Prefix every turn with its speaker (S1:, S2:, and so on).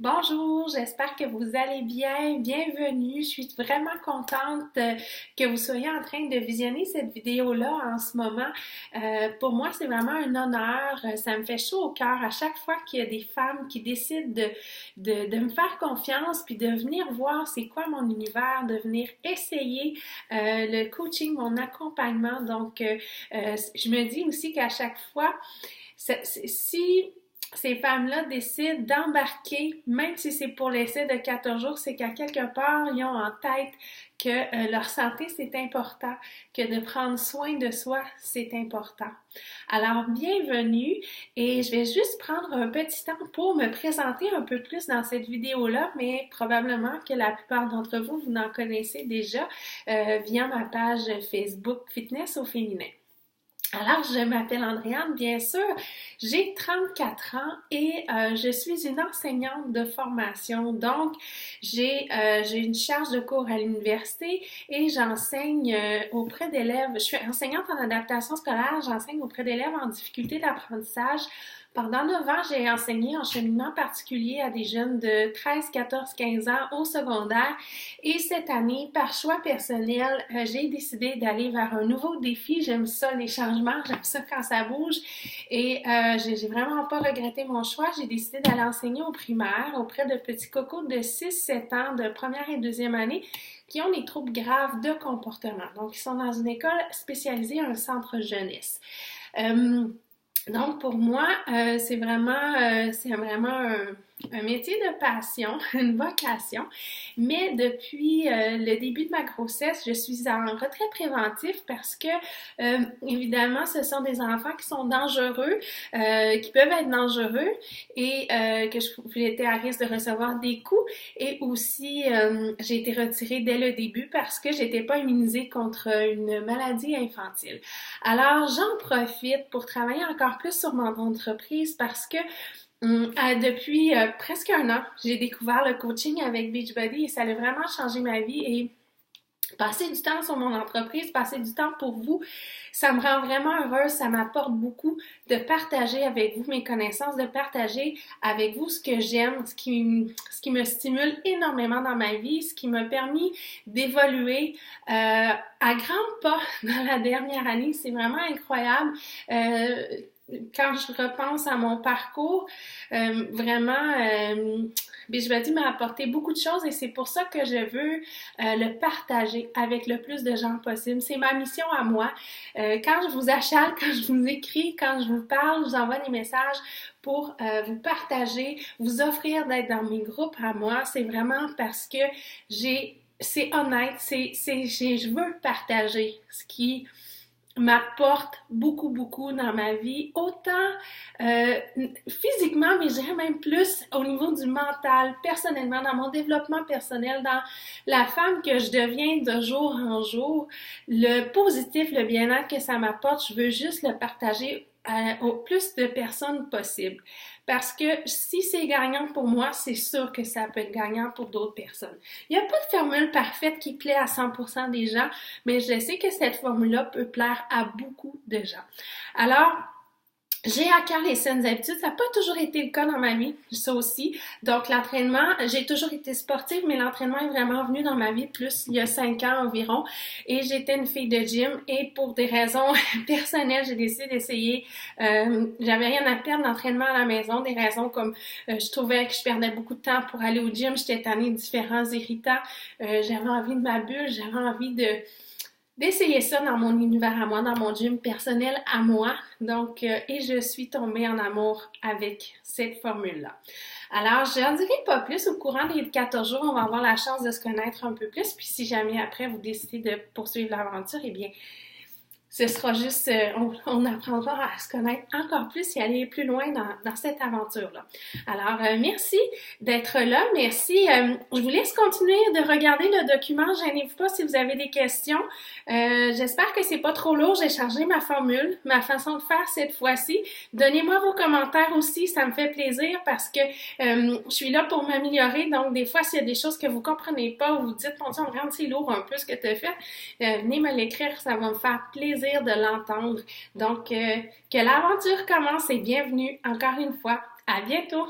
S1: Bonjour, j'espère que vous allez bien. Bienvenue. Je suis vraiment contente que vous soyez en train de visionner cette vidéo-là en ce moment. Pour moi, c'est vraiment un honneur. Ça me fait chaud au cœur à chaque fois qu'il y a des femmes qui décident de me faire confiance puis de venir voir c'est quoi mon univers, de venir essayer le coaching, mon accompagnement. Donc, je me dis aussi qu'à chaque fois, si ces femmes-là décident d'embarquer, même si c'est pour l'essai de 14 jours, c'est qu'à quelque part, ils ont en tête que leur santé, c'est important, que de prendre soin de soi, c'est important. Alors, bienvenue et je vais juste prendre un petit temps pour me présenter un peu plus dans cette vidéo-là, mais probablement que la plupart d'entre vous, vous en connaissez déjà via ma page Facebook Fitness au féminin. Alors, je m'appelle Andréane, bien sûr, j'ai 34 ans et je suis une enseignante de formation. Donc, j'ai une charge de cours à l'université et j'enseigne auprès d'élèves. Je suis enseignante en adaptation scolaire, j'enseigne auprès d'élèves en difficulté d'apprentissage. Pendant 9 ans, j'ai enseigné en cheminement particulier à des jeunes de 13, 14, 15 ans au secondaire. Et cette année, par choix personnel, j'ai décidé d'aller vers un nouveau défi. J'aime ça, les changements, j'aime ça quand ça bouge. Et j'ai vraiment pas regretté mon choix. J'ai décidé d'aller enseigner au primaire auprès de petits cocos de 6-7 ans de première et deuxième année qui ont des troubles graves de comportement. Donc, ils sont dans une école spécialisée, un centre jeunesse. Donc, pour moi, c'est vraiment un métier de passion, une vocation. Mais depuis le début de ma grossesse, je suis en retrait préventif parce que, évidemment, ce sont des enfants qui sont dangereux, qui peuvent être dangereux et que j'étais à risque de recevoir des coups. Et aussi, j'ai été retirée dès le début parce que j'étais pas immunisée contre une maladie infantile. Alors, j'en profite pour travailler encore plus sur mon entreprise parce que depuis presque un an, j'ai découvert le coaching avec Beachbody et ça a vraiment changé ma vie et passer du temps sur mon entreprise, passer du temps pour vous, ça me rend vraiment heureuse, ça m'apporte beaucoup de partager avec vous mes connaissances, de partager avec vous ce que j'aime, ce qui me stimule énormément dans ma vie, ce qui m'a permis d'évoluer à grands pas dans la dernière année. C'est vraiment incroyable. Quand je repense à mon parcours, Beachbody m'a apporté beaucoup de choses et c'est pour ça que je veux le partager avec le plus de gens possible. C'est ma mission à moi. Quand je vous achale, quand je vous écris, quand je vous parle, je vous envoie des messages pour vous partager, vous offrir d'être dans mes groupes à moi. C'est vraiment parce que c'est honnête, je veux partager ce qui m'apporte beaucoup dans ma vie, autant physiquement, mais je dirais même plus au niveau du mental, personnellement, dans mon développement personnel, dans la femme que je deviens de jour en jour, le positif, le bien-être que ça m'apporte, je veux juste le partager au plus de personnes possible. Parce que si c'est gagnant pour moi, c'est sûr que ça peut être gagnant pour d'autres personnes. Il n'y a pas de formule parfaite qui plaît à 100% des gens, mais je sais que cette formule-là peut plaire à beaucoup de gens. Alors, j'ai à cœur les saines habitudes. Ça n'a pas toujours été le cas dans ma vie, ça aussi. Donc, l'entraînement, j'ai toujours été sportive, mais l'entraînement est vraiment venu dans ma vie plus il y a 5 ans environ. Et j'étais une fille de gym et pour des raisons personnelles, j'ai décidé d'essayer. J'avais rien à perdre d'entraînement à la maison. Des raisons comme je trouvais que je perdais beaucoup de temps pour aller au gym. J'étais tannée de différents irritants. J'avais envie de ma bulle. J'avais envie d'essayer ça dans mon univers à moi, dans mon gym personnel à moi. Donc, et je suis tombée en amour avec cette formule-là. Alors, je n'en dirai pas plus. Au courant des 14 jours, on va avoir la chance de se connaître un peu plus. Puis si jamais après, vous décidez de poursuivre l'aventure, eh bien, ce sera juste, on apprendra à se connaître encore plus et aller plus loin dans cette aventure-là. Alors, merci d'être là. Merci. Je vous laisse continuer de regarder le document. Gênez-vous pas si vous avez des questions. J'espère que c'est pas trop lourd. J'ai changé ma formule, ma façon de faire cette fois-ci. Donnez-moi vos commentaires aussi. Ça me fait plaisir parce que je suis là pour m'améliorer. Donc, des fois, s'il y a des choses que vous comprenez pas ou vous dites, mon Dieu, on c'est lourd un peu ce que tu as fait, venez me l'écrire. Ça va me faire plaisir de l'entendre. Donc, que l'aventure commence et bienvenue encore une fois. À bientôt!